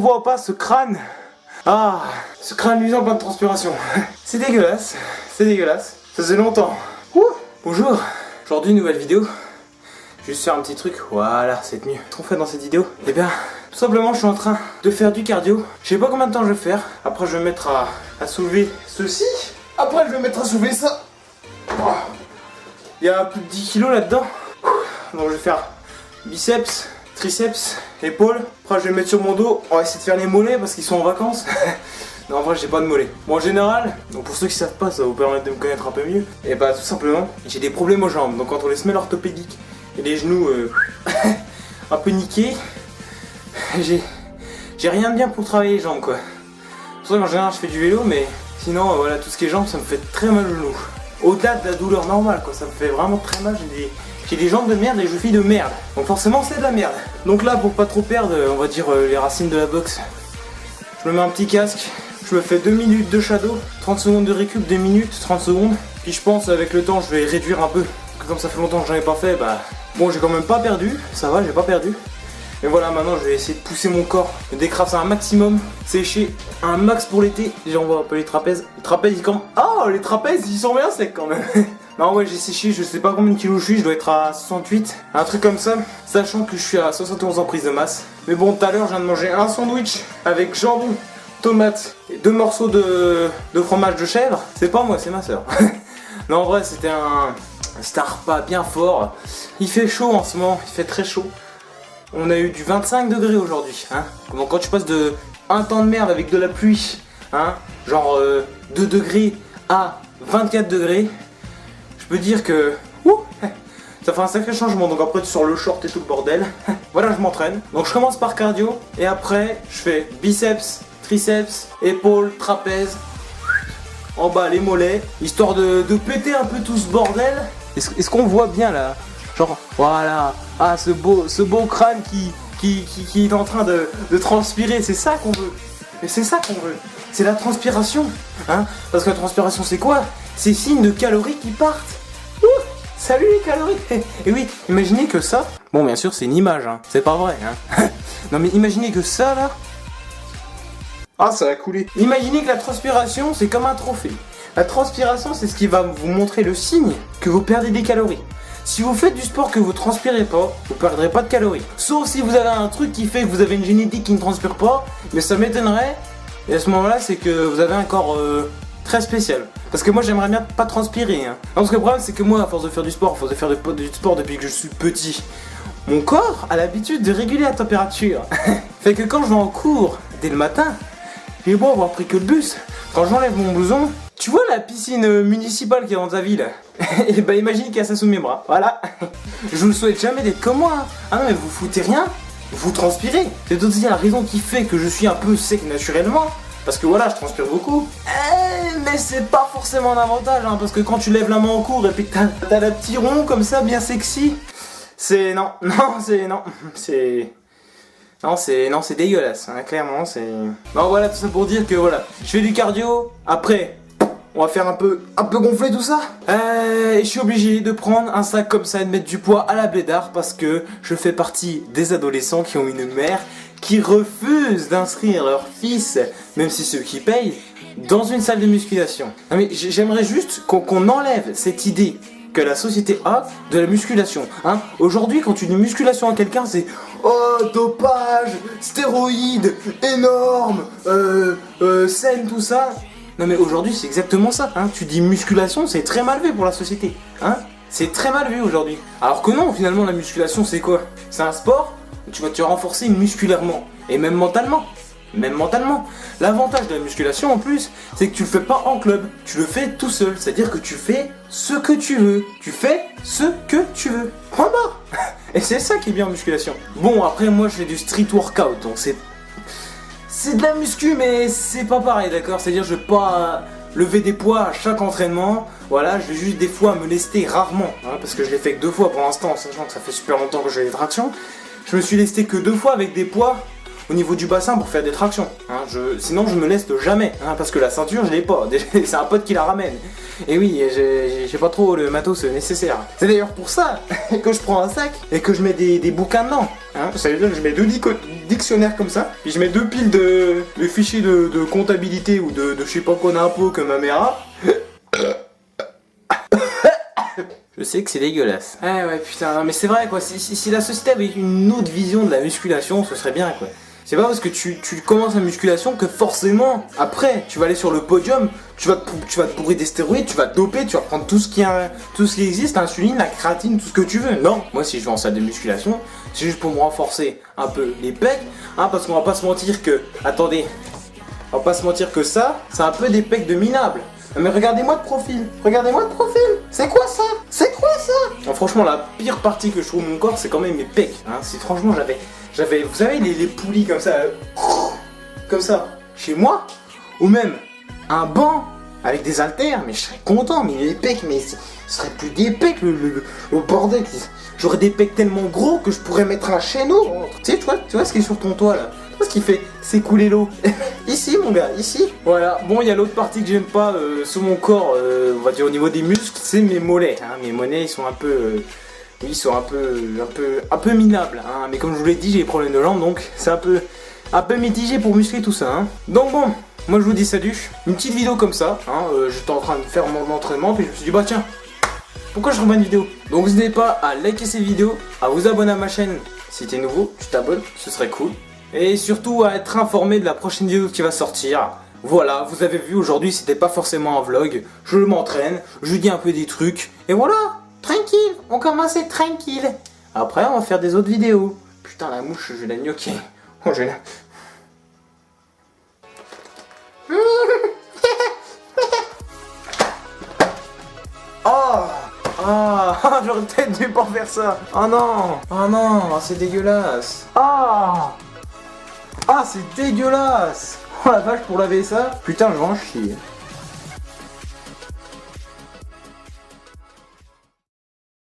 voit pas ce crâne. Ah, ce crâne luisant plein de transpiration. C'est dégueulasse, c'est dégueulasse. Ça faisait longtemps. Ouh. Bonjour. Aujourd'hui, nouvelle vidéo. Juste faire un petit truc. Voilà, c'est mieux. Qu'est-ce qu'on fait dans cette vidéo? Eh bien, tout simplement, je suis en train de faire du cardio. Je sais pas combien de temps je vais faire. Après, je vais me mettre à soulever ceci. Après, je vais me mettre à soulever ça. Oh. Il y a plus de 10 kilos là-dedans. Donc, je vais faire biceps, triceps, épaules. Après, je vais mettre sur mon dos. On va essayer de faire les mollets parce qu'ils sont en vacances. Non, en vrai, j'ai pas de mollets. Bon, en général, donc pour ceux qui savent pas, ça va vous permettre de me connaître un peu mieux. Et bah, tout simplement, j'ai des problèmes aux jambes. Donc, entre les semelles orthopédiques et les genoux un peu niqués, j'ai rien de bien pour travailler les jambes, quoi. C'est pour ça qu'en général, je fais du vélo, mais sinon, voilà, tout ce qui est jambes, ça me fait très mal au genou. Au-delà de la douleur normale, quoi, ça me fait vraiment très mal. J'ai des jambes de merde et je vis de merde. Donc forcément c'est de la merde. Donc là pour pas trop perdre, on va dire les racines de la boxe, je me mets un petit casque, je me fais 2 minutes de shadow, 30 secondes de récup, 2 minutes, 30 secondes. Puis je pense avec le temps je vais réduire un peu. Parce que comme ça fait longtemps que j'en ai pas fait, bah bon j'ai quand même pas perdu, ça va, j'ai pas perdu. Et voilà, maintenant je vais essayer de pousser mon corps, de décrasser un maximum, sécher un max pour l'été. Déjà on voit un peu les trapèzes. Les trapèzes ils quand... Oh, les trapèzes ils sont bien secs quand même. Non ouais, j'ai séché, je sais pas combien de kilos je dois être à 68, un truc comme ça, sachant que je suis à 71 en prise de masse. Mais bon, tout à l'heure je viens de manger un sandwich avec jambon, tomate et 2 morceaux de fromage de chèvre. C'est pas moi, c'est ma soeur. Non en vrai c'était un repas bien fort. Il fait chaud en ce moment, il fait très chaud. On a eu du 25 degrés aujourd'hui, hein. Donc quand tu passes de un temps de merde avec de la pluie, hein, genre 2 degrés à 24 degrés, je peux dire que ça fait un sacré changement. Donc après tu sors le short et tout le bordel. Voilà, je m'entraîne. Donc je commence par cardio et après je fais biceps, triceps, épaules, trapèzes, en bas les mollets, histoire de péter un peu tout ce bordel. Est-ce qu'on voit bien là? Genre, voilà, ah ce beau crâne qui est en train de transpirer, c'est ça qu'on veut. Et c'est ça qu'on veut. C'est la transpiration, hein. Parce que la transpiration c'est quoi? C'est signe de calories qui partent. Ouh, salut les calories. Et oui, imaginez que ça, bon bien sûr c'est une image, hein. C'est pas vrai, hein. Non mais imaginez que ça là. Ah ça a coulé. Imaginez que la transpiration c'est comme un trophée. La transpiration c'est ce qui va vous montrer le signe que vous perdez des calories. Si vous faites du sport que vous transpirez pas, vous perdrez pas de calories. Sauf si vous avez un truc qui fait que vous avez une génétique qui ne transpire pas, mais ça m'étonnerait. Et à ce moment-là, c'est que vous avez un corps très spécial. Parce que moi, j'aimerais bien pas transpirer. Hein. Non, parce que le problème, c'est que moi, à force de faire du sport, à force de faire du sport depuis que je suis petit, mon corps a l'habitude de réguler la température. Fait que quand je vais en cours dès le matin, j'ai beau avoir pris que le bus, quand j'enlève mon blouson, tu vois la piscine municipale qui est dans ta ville? Et bah imagine qu'il y a ça sous mes bras, voilà. Je vous le souhaite jamais d'être comme moi, hein. Ah non mais vous foutez rien, vous transpirez. C'est aussi la raison qui fait que je suis un peu sec naturellement. Parce que voilà, je transpire beaucoup. Mais c'est pas forcément un avantage, hein, parce que quand tu lèves la main en cours et puis que t'as la petite rond comme ça, bien sexy, c'est... Non, c'est dégueulasse, hein, clairement, c'est... Non, voilà, tout ça pour dire que voilà, je fais du cardio, après... On va faire un peu gonfler tout ça. Et je suis obligé de prendre un sac comme ça et de mettre du poids à la blédard parce que je fais partie des adolescents qui ont une mère qui refuse d'inscrire leur fils, même si ceux qui payent, dans une salle de musculation. Non mais j'aimerais juste qu'on enlève cette idée que la société a de la musculation. Hein. Aujourd'hui, quand tu dis musculation à quelqu'un, c'est oh dopage, stéroïdes, énorme, scène, tout ça. Non mais aujourd'hui c'est exactement ça, hein. Tu dis musculation, c'est très mal vu pour la société, hein. C'est très mal vu aujourd'hui. Alors que non, finalement la musculation c'est quoi? C'est un sport où tu vas te renforcer musculairement et même mentalement. L'avantage de la musculation en plus, c'est que tu le fais pas en club, tu le fais tout seul. C'est-à-dire que tu fais ce que tu veux. Tu fais ce que tu veux. Point barre. Et c'est ça qui est bien en musculation. Bon après moi je fais du street workout, donc c'est de la muscu mais c'est pas pareil, d'accord? C'est-à-dire je vais pas lever des poids à chaque entraînement. Voilà, je vais juste des fois me lester rarement, hein, parce que je l'ai fait que 2 fois pour l'instant, sachant que ça fait super longtemps que j'ai les tractions. Je me suis lesté que 2 fois avec des poids au niveau du bassin pour faire des tractions. Hein. Sinon je me laisse jamais, hein, parce que la ceinture je l'ai pas. C'est un pote qui la ramène. Et oui, j'ai pas trop le matos nécessaire. C'est d'ailleurs pour ça que je prends un sac et que je mets des bouquins dedans. Hein. Ça veut dire que je mets 2 dictionnaires comme ça, puis je mets 2 piles de fichiers de comptabilité ou de je sais pas quoi d'impôt que ma mère a. Je sais que c'est dégueulasse. Ah ouais putain, non, mais c'est vrai quoi, si la société avait une autre vision de la musculation, ce serait bien quoi. C'est pas parce que tu commences la musculation que forcément, après, tu vas aller sur le podium, tu vas te bourrer des stéroïdes, tu vas te doper, tu vas prendre tout ce qui existe, l'insuline, la créatine, tout ce que tu veux. Non, moi si je vais en salle de musculation, c'est juste pour me renforcer un peu les pecs, hein, parce qu'on va pas se mentir que, attendez, on va pas se mentir que ça, c'est un peu des pecs de minables. Mais regardez-moi de profil, c'est quoi ça? Non, franchement, la pire partie que je trouve de mon corps, c'est quand même mes pecs. Hein. Franchement, j'avais, vous savez, les poulies comme ça, chez moi, ou même un banc avec des haltères, mais je serais content, mais les pecs, mais ce serait plus des pecs, le bordel. J'aurais des pecs tellement gros que je pourrais mettre un chaîneau. Tu vois ce qui est sur ton toit là? Tu vois ce qui fait s'écouler l'eau? Ici mon gars, ici. Voilà, bon il y a l'autre partie que j'aime pas sur mon corps, on va dire au niveau des muscles, c'est mes mollets. Hein. Mes mollets ils sont un peu... oui, ils sont un peu minables. Hein. Mais comme je vous l'ai dit, j'ai des problèmes de jambes, donc c'est un peu mitigé pour muscler tout ça. Hein. Donc bon, moi je vous dis salut. Une petite vidéo comme ça, hein, j'étais en train de faire mon entraînement, puis je me suis dit bah tiens, pourquoi je remets une vidéo? Donc n'hésitez pas à liker cette vidéo, à vous abonner à ma chaîne si t'es nouveau, tu t'abonnes, ce serait cool. Et surtout à être informé de la prochaine vidéo qui va sortir. Voilà, vous avez vu aujourd'hui c'était pas forcément un vlog, je m'entraîne, je dis un peu des trucs, et voilà, tranquille, on commence à être tranquille. Après on va faire des autres vidéos. Putain la mouche, je vais la gnoquer. Oh je vais la... Ah, j'aurais peut-être dû pas faire ça. Oh non, c'est dégueulasse. Ah, c'est dégueulasse. Oh la vache, pour laver ça. Putain, je vais en chier.